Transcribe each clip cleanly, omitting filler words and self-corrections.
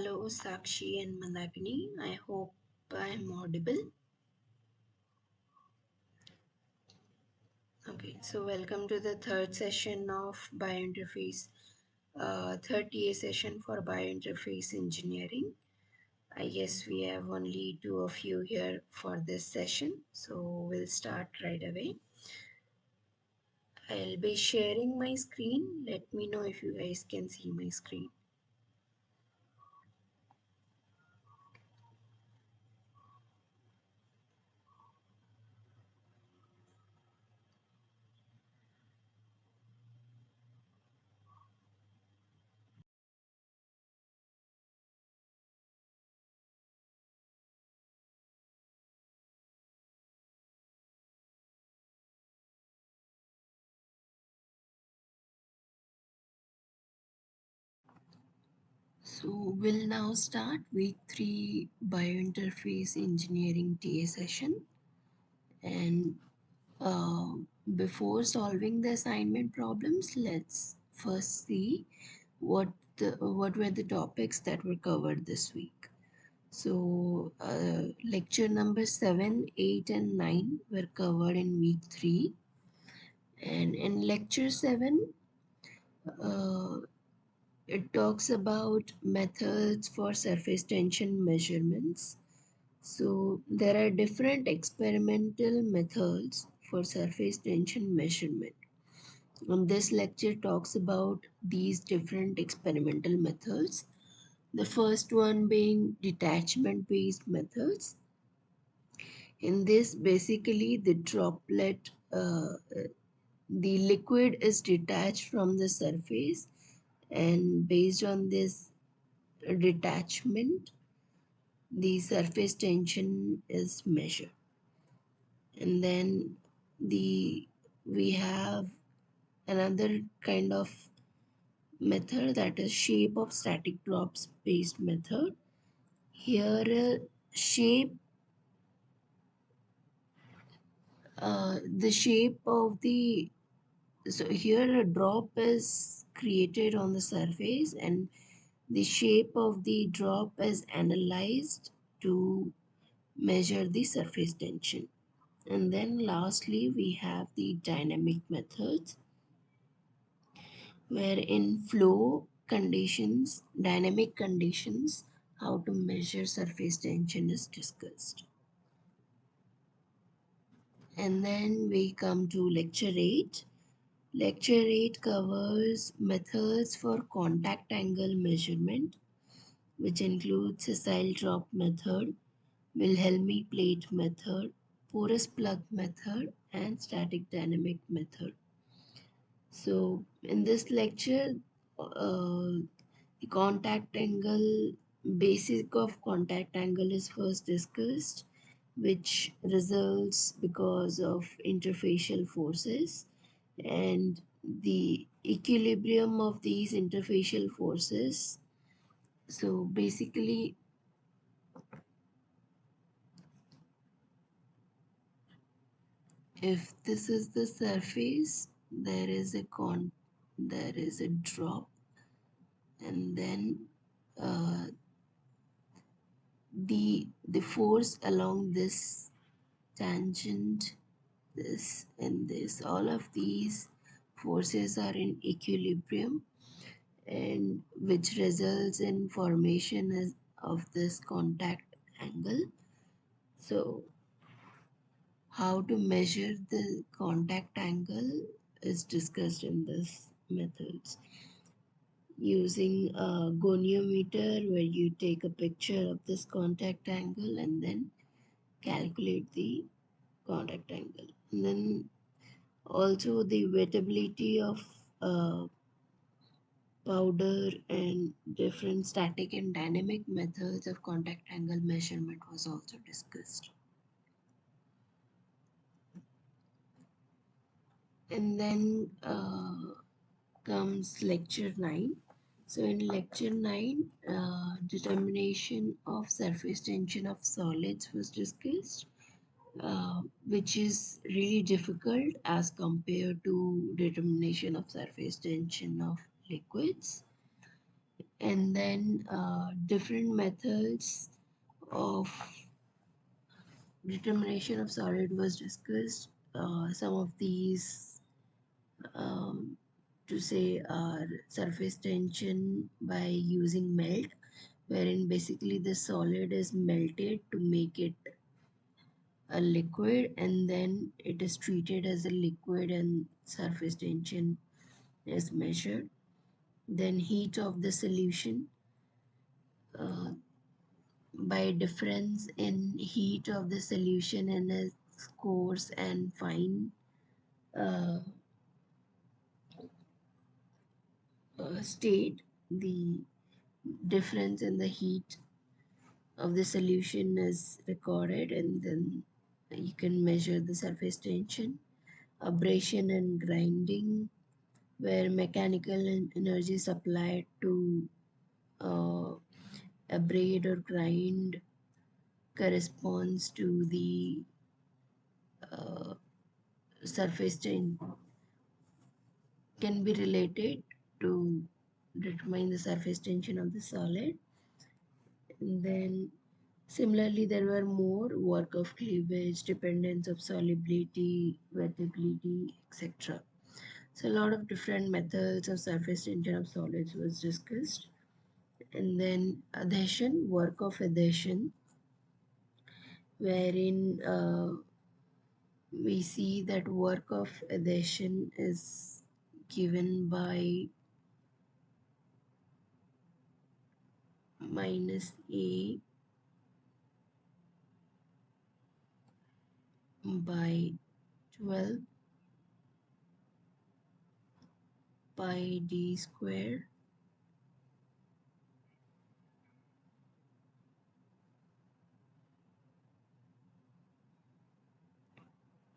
Hello, Sakshi and Mandakini. I hope I am audible. Okay, so welcome to the third session of biointerface, third TA session for biointerface engineering. I guess we have only two of you here for this session, so we'll start right away. I'll be sharing my screen. Let me know if you guys can see my screen. So we'll now start week 3 biointerface engineering TA session. And uh, before solving the assignment problems, let's first see what were the topics that were covered this week. So lecture number 7, 8 and 9 were covered in week 3, and in lecture 7 uh, it talks about methods for surface tension measurements. So there are different experimental methods for surface tension measurement. And this lecture talks about these different experimental methods. The first one being detachment based methods. In this, basically, the liquid is detached from the surface, and based on this detachment, the surface tension is measured. And then the we have another kind of method, that is shape of static drops based method. Here shape the shape of the so here a drop is created on the surface, and the shape of the drop is analyzed to measure the surface tension. And then lastly we have the dynamic methods, where in flow conditions, dynamic conditions, how to measure surface tension is discussed. And then we come to lecture 8. Lecture 8 covers methods for contact angle measurement, which includes sessile drop method, Wilhelmy plate method, porous plug method, and static dynamic method. So in this lecture, the contact angle, basic of contact angle is first discussed, which results because of interfacial forces, and the equilibrium of these interfacial forces. So basically, if this is the surface, there is a drop, and then uh, the force along this tangent, this and this, all of these forces are in equilibrium, and which results in formation of this contact angle. So how to measure the contact angle is discussed in this methods, using a goniometer, where you take a picture of this contact angle and then calculate the contact angle. And then also the wettability of powder, and different static and dynamic methods of contact angle measurement was also discussed. And then comes lecture 9. So in lecture 9, determination of surface tension of solids was discussed, which is really difficult as compared to determination of surface tension of liquids. And then different methods of determination of solid was discussed. Some of these um, to say are surface tension by using melt, wherein basically the solid is melted to make it a liquid, and then it is treated as a liquid and surface tension is measured. Then heat of the solution, uh, by difference in heat of the solution in its coarse and fine uh, state, the difference in the heat of the solution is recorded, and then you can measure the surface tension. Abrasion and grinding, where mechanical energy supplied to uh, abrade or grind corresponds to the uh, surface tension, can be related to determine the surface tension of the solid. And then similarly, there were more work of cleavage, dependence of solubility, wettability, etc. So a lot of different methods of surface tension of solids was discussed. And then adhesion, work of adhesion, wherein we see that work of adhesion is given by minus A by 12 pi d square.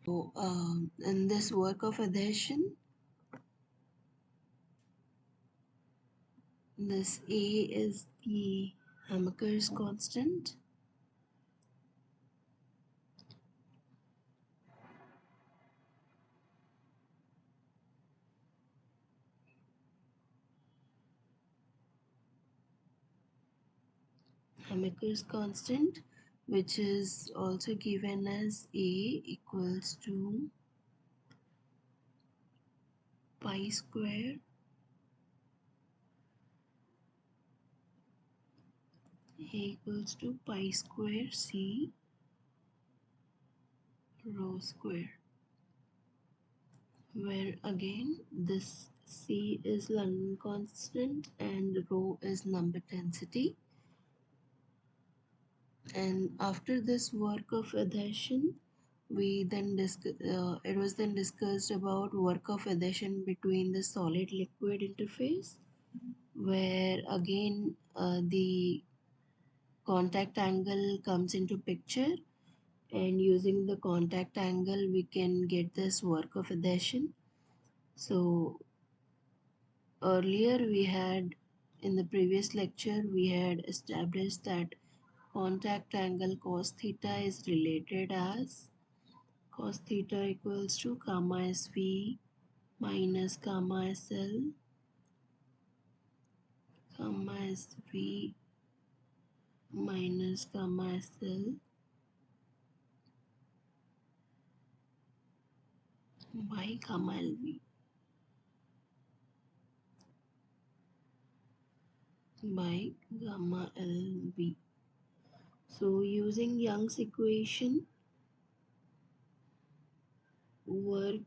So in this work of adhesion, this A is the Hammaker's constant. Hammaker's constant, which is also given as A equals to pi square, A equals to pi square C rho square, where again this C is London constant and rho is number density. And after this work of adhesion, it was then discussed about work of adhesion between the solid liquid interface, where again the contact angle comes into picture, and using the contact angle we can get this work of adhesion. So earlier we had, in the previous lecture, we had established that contact angle cos theta is related as cos theta equals to gamma SV minus gamma SL, gamma SV minus gamma SL by gamma LV, by gamma LV. So using Young's equation, work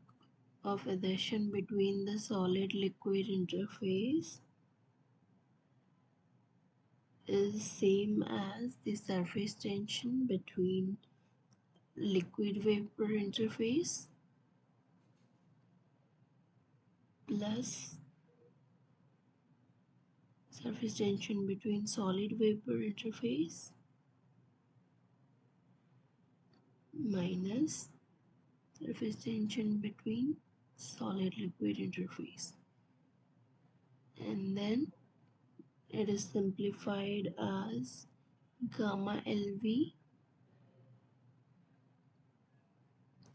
of adhesion between the solid liquid interface is same as the surface tension between liquid vapor interface plus surface tension between solid vapor interface minus surface tension between solid liquid interface. And then it is simplified as gamma LV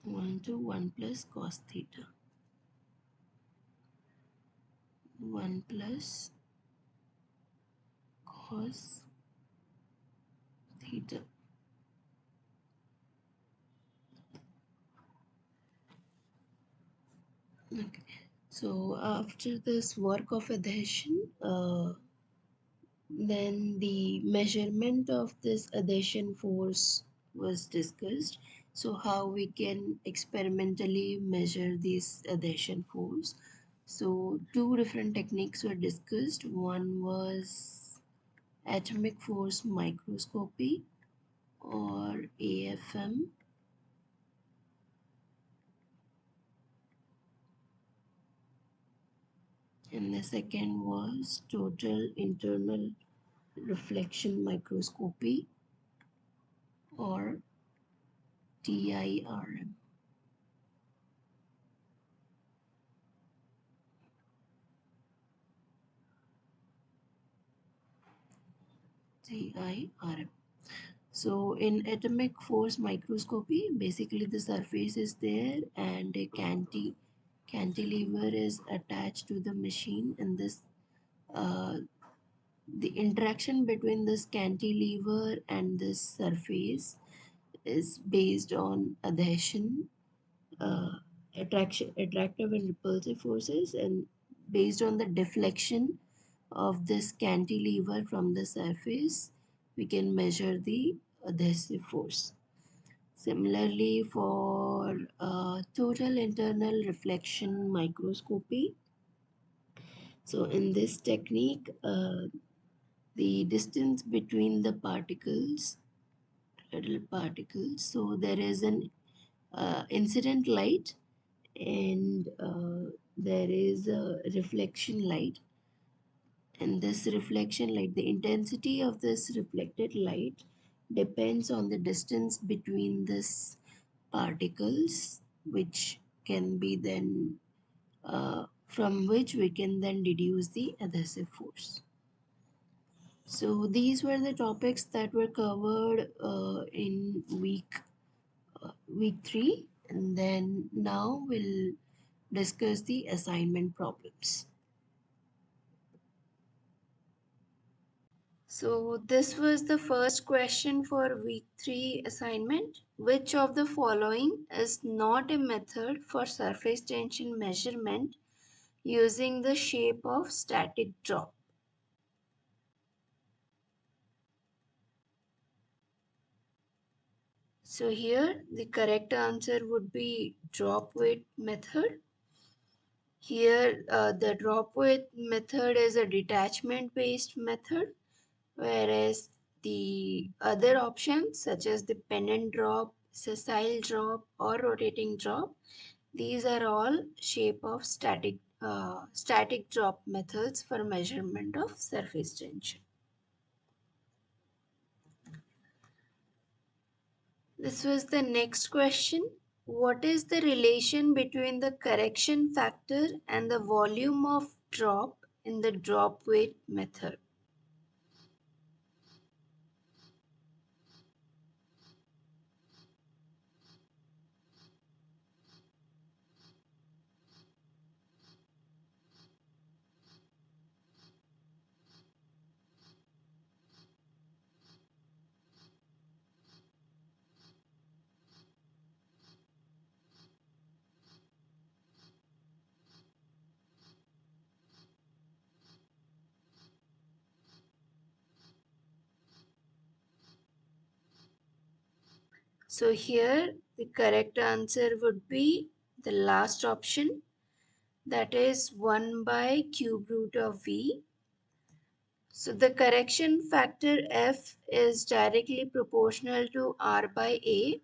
1 to 1 plus cos theta, 1 plus cos theta. Okay. So after this work of adhesion, then the measurement of this adhesion force was discussed. So how we can experimentally measure this adhesion force. So two different techniques were discussed. One was atomic force microscopy or AFM, and the second was total internal reflection microscopy or TIRM. TIRM. So in atomic force microscopy, basically the surface is there and a cantilever is attached to the machine, and this the interaction between this cantilever and this surface is based on adhesion, attractive and repulsive forces, and based on the deflection of this cantilever from the surface, we can measure the adhesive force. Similarly, for total internal reflection microscopy, so in this technique, the distance between the particles, little particles, so there is an incident light and there is a reflection light, and this reflection light, the intensity of this reflected light depends on the distance between this particles, which can be then from which we can then deduce the adhesive force. So these were the topics that were covered in week 3, and then now we'll discuss the assignment problems. So this was the first question for week 3 assignment. Which of the following is not a method for surface tension measurement using the shape of static drop? So here the correct answer would be drop weight method. Here the drop weight method is a detachment based method, whereas the other options such as the pennant drop, sessile drop or rotating drop, these are all shape of static drop methods for measurement of surface tension. This was the next question. What is the relation between the correction factor and the volume of drop in the drop weight method? So here the correct answer would be the last option, that is 1 by cube root of V. So the correction factor F is directly proportional to R by A,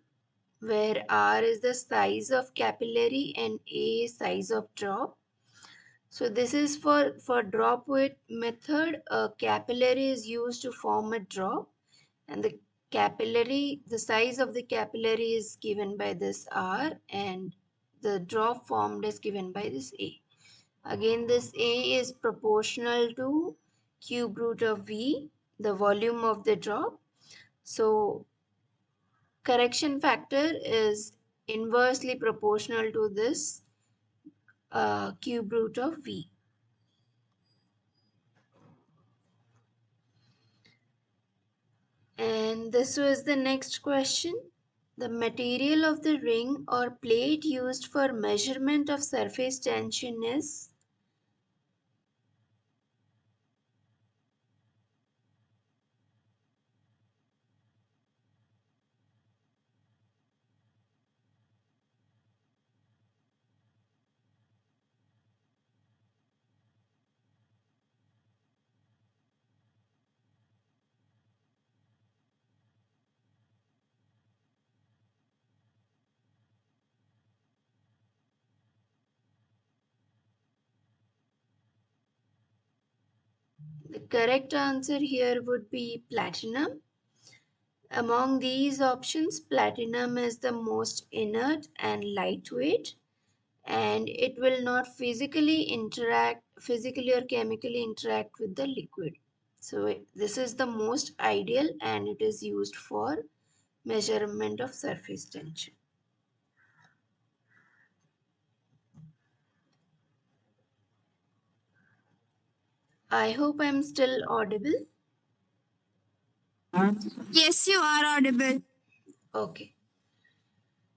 where R is the size of capillary and A is size of drop. So this is for drop weight method, a capillary is used to form a drop, and the size of the capillary is given by this R, and the drop formed is given by this A. Again, this A is proportional to cube root of V, the volume of the drop. So correction factor is inversely proportional to this cube root of V. this was the next question. The material of the ring or plate used for measurement of surface tension is. The correct answer here would be platinum. Among these options, platinum is the most inert and lightweight, and it will not physically or chemically interact with the liquid. So this is the most ideal and it is used for measurement of surface tension. I hope I'm still audible. Yes, you are audible. Okay.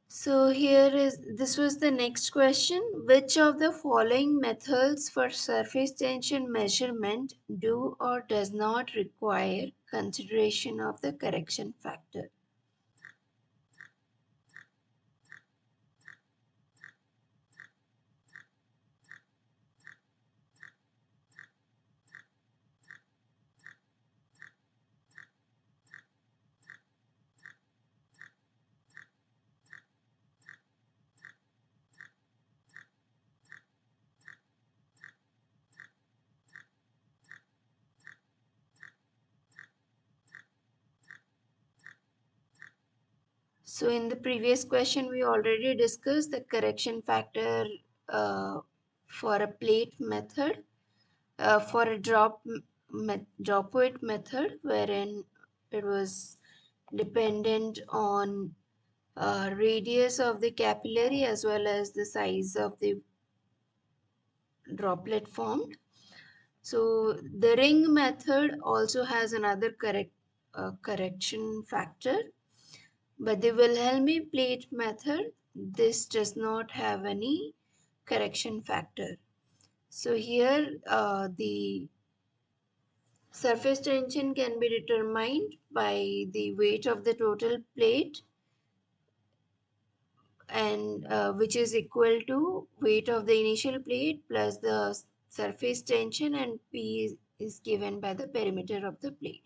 So this was the next question. Which of the following methods for surface tension measurement do or does not require consideration of the correction factor? So in the previous question, we already discussed the correction factor uh, for a plate method, for a drop weight method, wherein it was dependent on radius of the capillary as well as the size of the droplet formed. So the ring method also has another correction factor, but the Wilhelmy plate method, this does not have any correction factor. So here the surface tension can be determined by the weight of the total plate and which is equal to weight of the initial plate plus the surface tension, and P is given by the perimeter of the plate.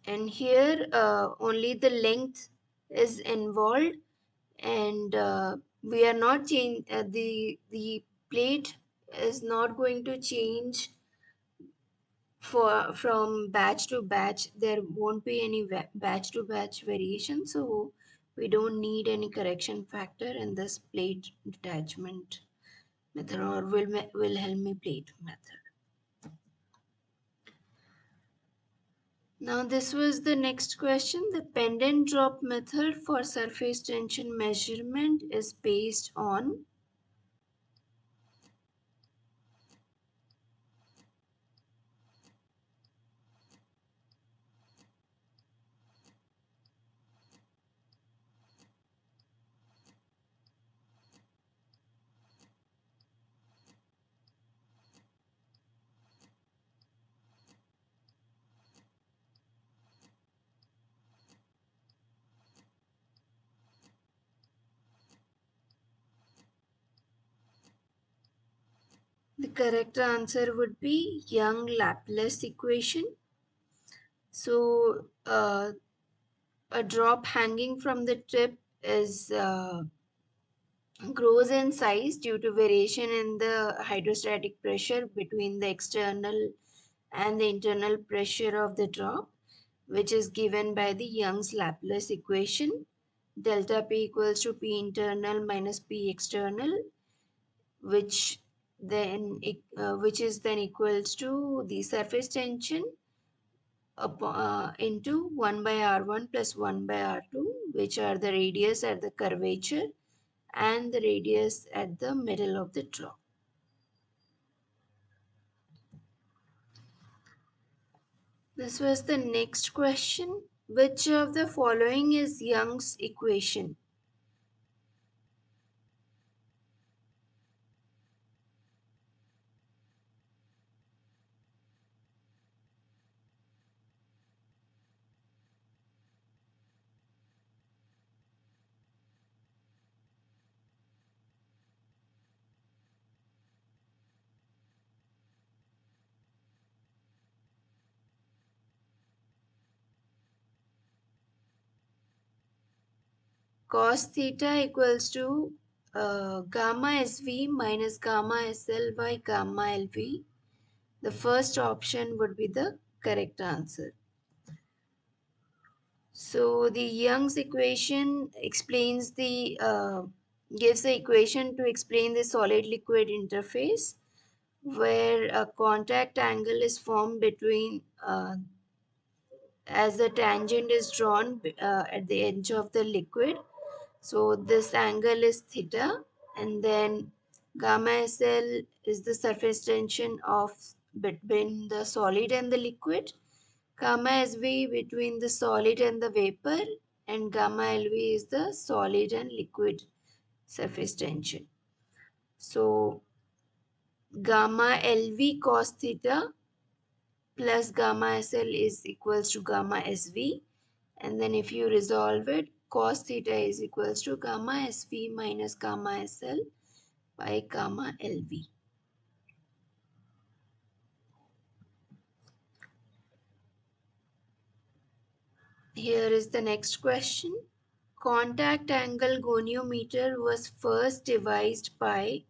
And here only the length is involved, and we are not change the plate is not going to change for from batch to batch. There won't be any batch to batch variation, so we don't need any correction factor in this plate detachment method or Wilhelmy plate method. Now this was the next question. The pendant drop method for surface tension measurement is based on. The correct answer would be Young-Laplace equation. So a drop hanging from the tip is grows in size due to variation in the hydrostatic pressure between the external and the internal pressure of the drop, which is given by the Young's Laplace equation. Delta P equals to P internal minus P external, which which is then equals to the surface tension into 1 by R1 plus 1 by R2, which are the radius at the curvature, and the radius at the middle of the drop. This was the next question. Which of the following is Young's equation? Cos theta equals to gamma SV minus gamma SL by gamma LV. The first option would be the correct answer. So the Young's equation explains gives the equation to explain the solid liquid interface where a contact angle is formed between as the tangent is drawn at the edge of the liquid. So this angle is theta, and then gamma SL is the surface tension of between the solid and the liquid, gamma SV between the solid and the vapor, and gamma LV is the solid and liquid surface tension. So gamma LV cos theta plus gamma SL is equals to gamma SV, and then if you resolve it, cos theta is equals to gamma SV minus gamma SL by gamma LV. Here is the next question. Contact angle goniometer was first devised by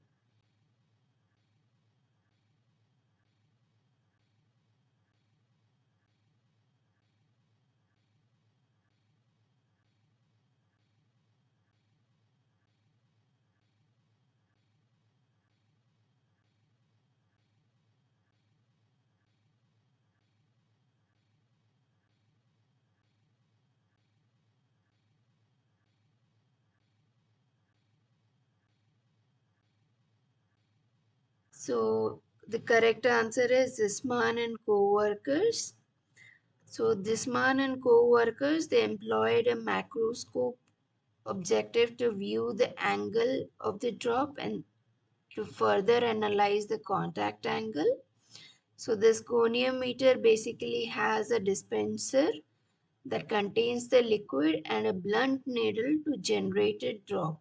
So the correct answer is Zisman and co-workers. So Zisman and co-workers, they employed a macroscope objective to view the angle of the drop and to further analyze the contact angle. So this goniometer basically has a dispenser that contains the liquid and a blunt needle to generate a drop.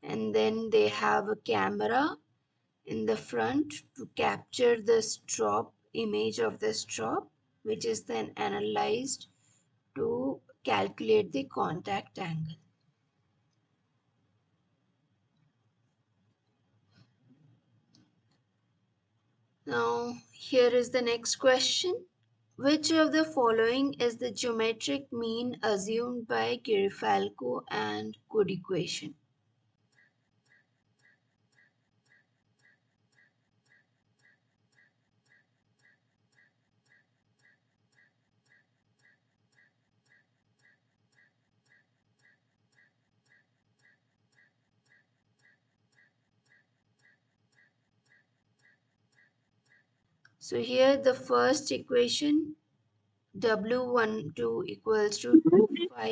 And then they have a camera in the front to capture the strop image of the strop, which is then analyzed to calculate the contact angle. Now here is the next question. Which of the following is the geometric mean assumed by Girifalco and Good equation? So here the first equation W12 equals to 2 pi.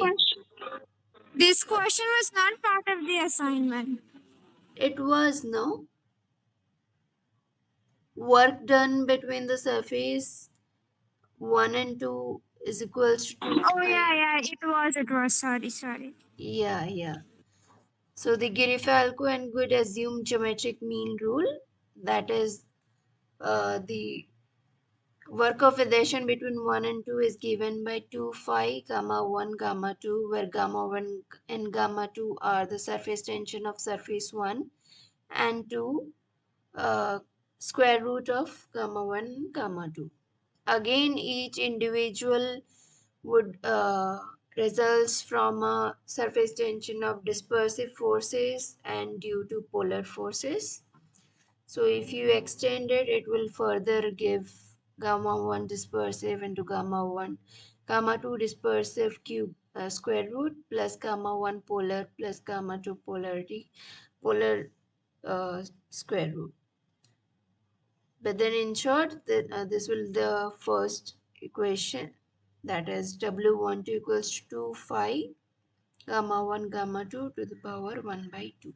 This question was not part of the assignment. It was no work done between the surface 1 and 2 is equals to 2 Oh pi. yeah, it was. Sorry. Yeah. So the Girifalco and Good assume geometric mean rule. That is the work of adhesion between 1 and 2 is given by 2 phi gamma 1 gamma 2, where gamma 1 and gamma 2 are the surface tension of surface 1 and 2 uh, square root of gamma 1 gamma 2. Again, each individual would results from a surface tension of dispersive forces and due to polar forces. So if you extend it, it will further give gamma 1 dispersive into gamma 2 dispersive cube square root plus gamma 1 polar plus gamma 2 polar square root. But then in short, this will the first equation, that is W12 equals to 2 phi gamma 1 gamma 2 to the power 1 by 2.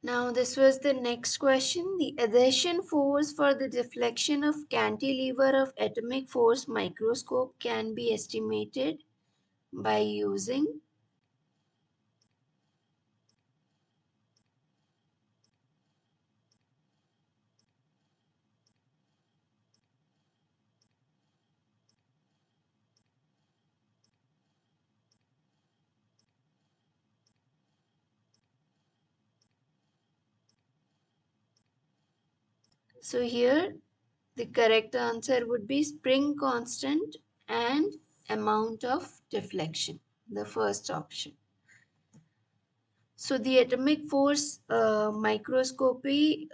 Now this was the next question. The adhesion force for the deflection of cantilever of atomic force microscope can be estimated by using. So here the correct answer would be spring constant and amount of deflection, the first option. So the atomic force microscopy,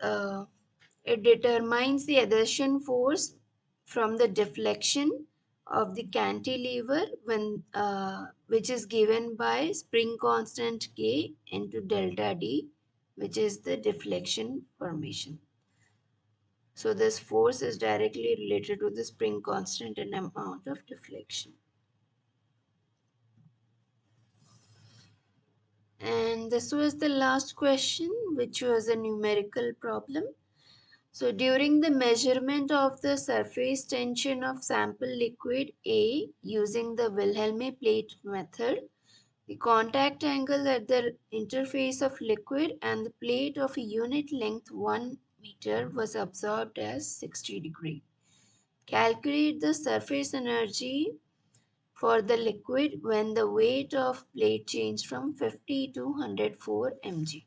it determines the adhesion force from the deflection of the cantilever when which is given by spring constant K into delta D, which is the deflection formation. So this force is directly related to the spring constant and amount of deflection. And this was the last question, which was a numerical problem. So during the measurement of the surface tension of sample liquid A using the Wilhelmy plate method, the contact angle at the interface of liquid and the plate of a unit length 1 meter was observed as 60 degrees. Calculate the surface energy for the liquid when the weight of plate changed from 50 to 104 mg.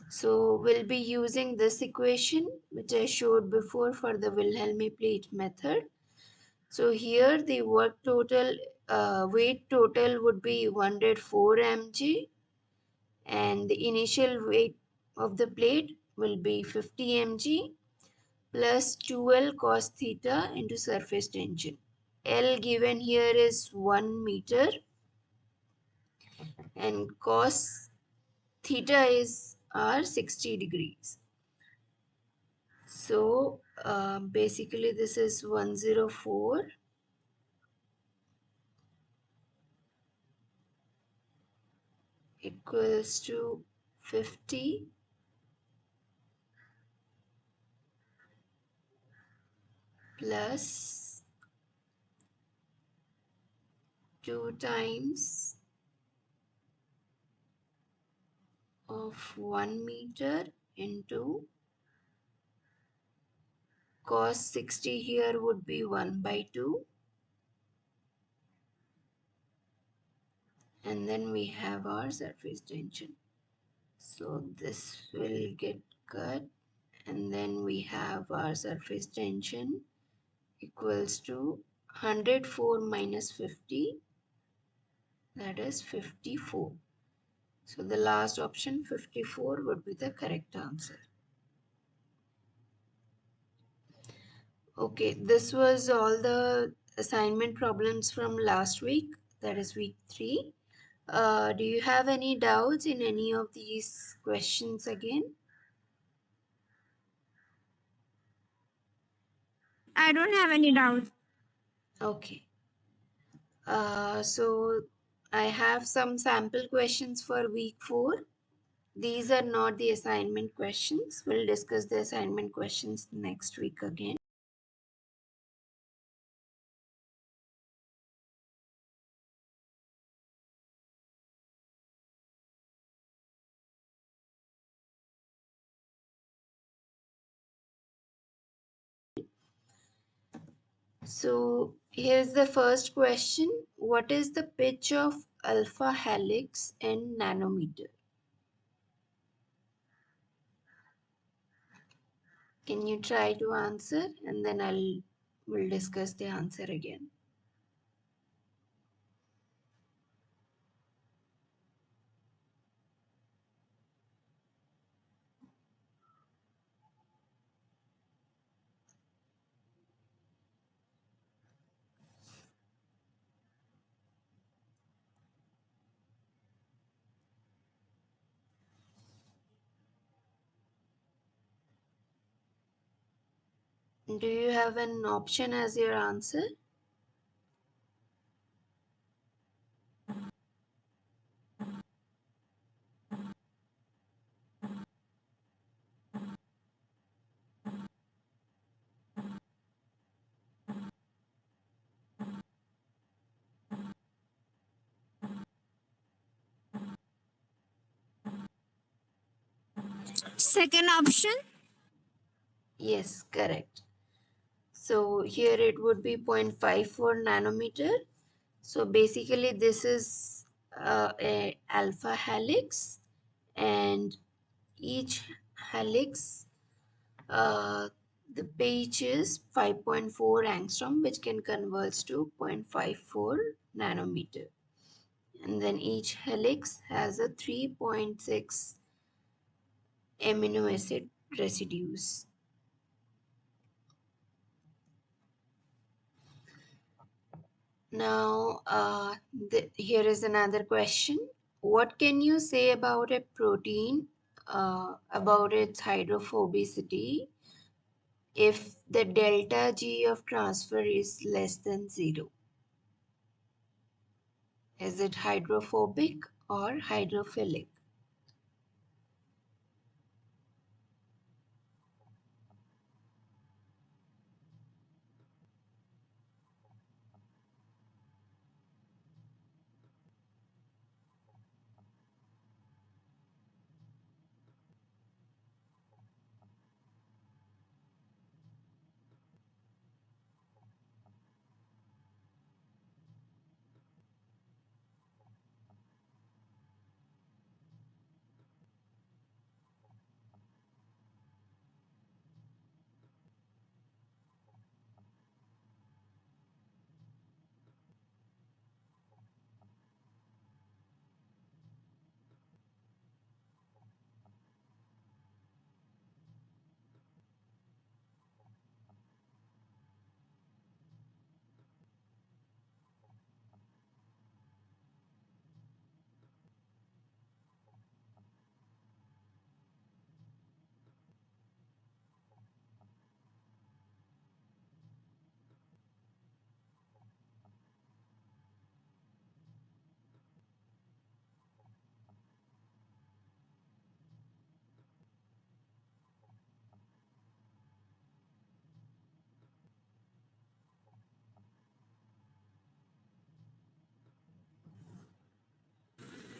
So we'll be using this equation which I showed before for the Wilhelmy plate method. So here the work total, weight total would be 104 mg, and the initial weight of the plate will be 50 mg plus 2L cos theta into surface tension. L given here is 1 meter and cos theta is r 60 degrees. So basically this is 104 equals to 50 plus 2 times of 1 meter into cos 60 here would be 1 by 2, and then we have our surface tension. So this will get cut, and then we have our surface tension equals to 104 minus 50, that is 54. So the last option 54 would be the correct answer. Okay, this was all the assignment problems from last week, that is week 3. Do you have any doubts in any of these questions again? I don't have any doubts. Okay. So I have some sample questions for week 4. These are not the assignment questions. We'll discuss the assignment questions next week again. So here's the first question. What is the pitch of alpha helix in nanometer? Can you try to answer and then we'll discuss the answer again. Do you have an option as your answer? Second option. Yes, correct. So here it would be 0.54 nanometer. So basically this is a alpha helix, and each helix, uh, the pitch is 5.4 angstrom, which can convert to 0.54 nanometer. And then each helix has a 3.6 amino acid residues. Now, here is another question. What can you say about a protein, about its hydrophobicity, if the delta G of transfer is less than 0? Is it hydrophobic or hydrophilic?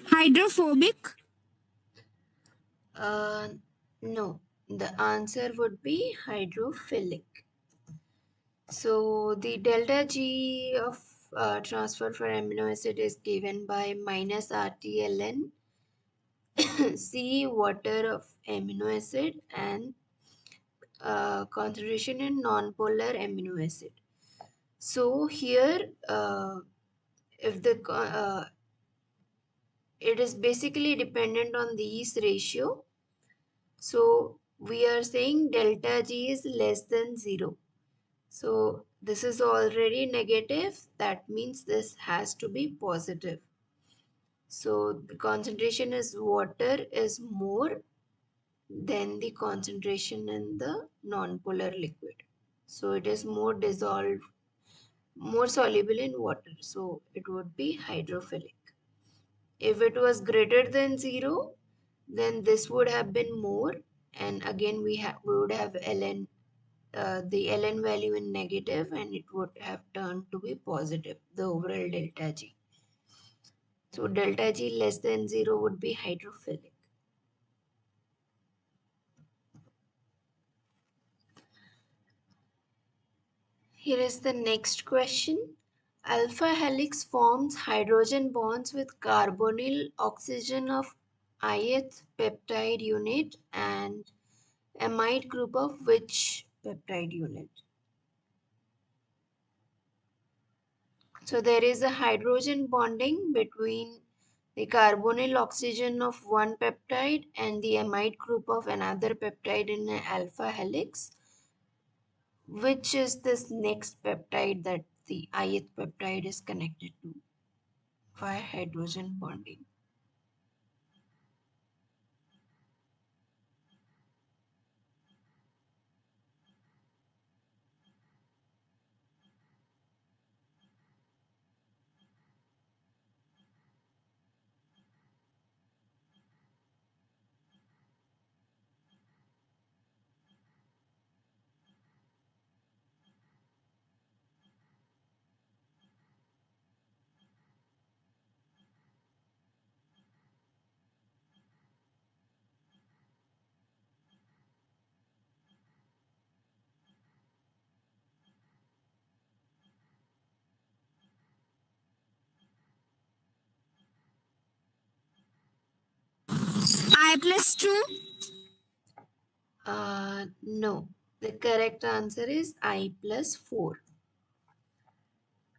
Hydrophobic. Uh, no, the answer would be hydrophilic. So the delta G of transfer for amino acid is given by minus RTLN C water of amino acid and concentration in non-polar amino acid. So here, if the it is basically dependent on these ratio. So we are saying delta G is less than 0. So this is already negative. That means this has to be positive. So the concentration is water is more than the concentration in the non-polar liquid. So it is more dissolved, more soluble in water. So it would be hydrophilic. If it was greater than 0, then this would have been more, and again we would have ln, the ln value in negative, and it would have turned to be positive, the overall delta G. So delta G less than 0 would be hydrophilic. Here is the next question. Alpha helix forms hydrogen bonds with carbonyl oxygen of ith peptide unit and amide group of which peptide unit? So there is a hydrogen bonding between the carbonyl oxygen of one peptide and the amide group of another peptide in an alpha helix. Which is this next peptide that the ith peptide is connected to via hydrogen bonding? I plus 2. No. The correct answer is I plus 4.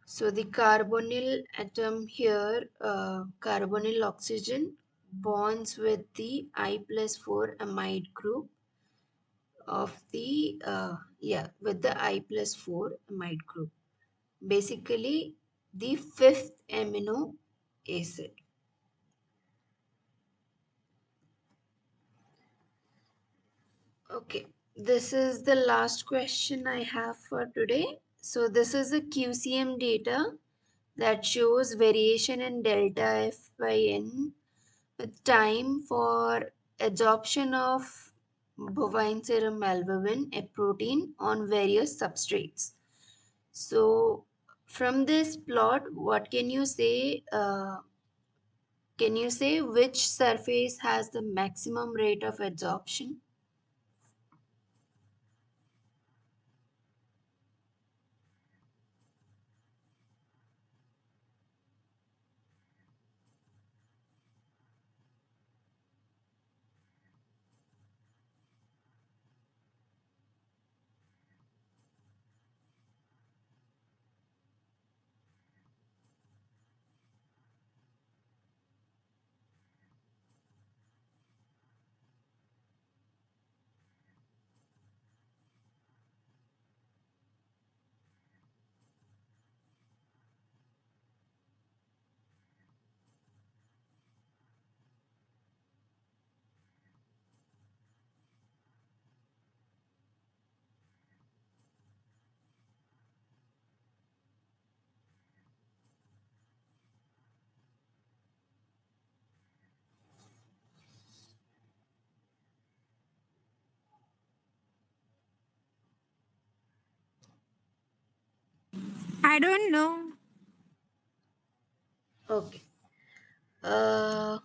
So the carbonyl atom here, carbonyl oxygen bonds with the I plus 4 amide group of the, with the I plus 4 amide group. Basically, the fifth amino acid. Okay, this is the last question I have for today. So this is a QCM data that shows variation in delta F by N with time for adsorption of bovine serum albumin, a protein, on various substrates. So from this plot, what can you say? Can you say which surface has the maximum rate of adsorption? I don't know. Okay. Uh,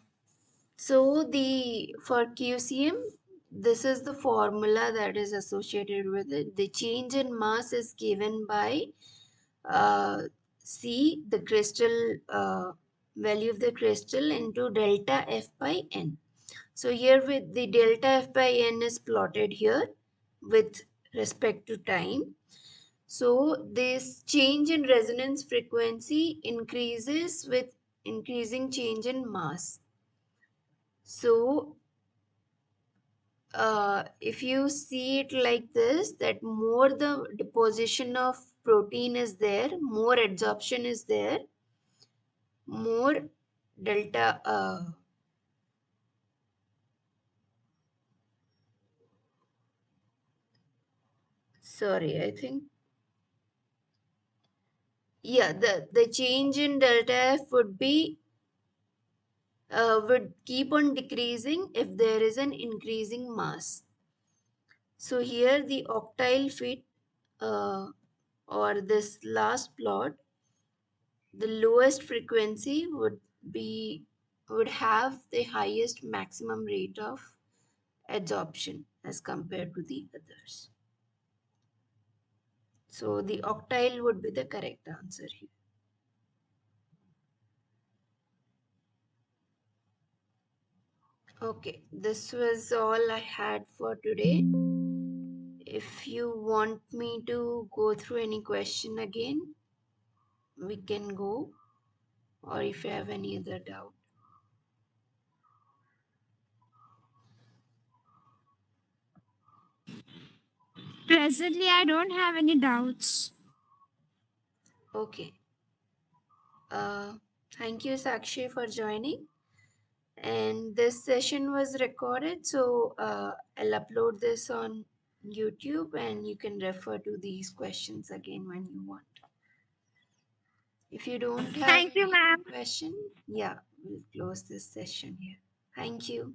so the for QCM, this is the formula that is associated with it. The change in mass is given by uh, C, the crystal value of the crystal, into delta F by N. So here with the delta F by N is plotted here with respect to time. So this change in resonance frequency increases with increasing change in mass. So if you see it like this, that more the deposition of protein is there, more adsorption is there, more delta, sorry, I think, yeah, the change in delta F would keep on decreasing if there is an increasing mass. So here the octile fit uh, or this last plot, the lowest frequency would have the highest maximum rate of adsorption as compared to the others. So the octile would be the correct answer here. Okay, this was all I had for today. If you want me to go through any question again, we can go, or if you have any other doubt. Presently, I don't have any doubts. Okay. Uh, Thank you, Sakshi, for joining. And this session was recorded, so I'll upload this on YouTube and you can refer to these questions again when you want. If you don't have Thank you, any ma'am. question, yeah, we'll close this session here. Thank you.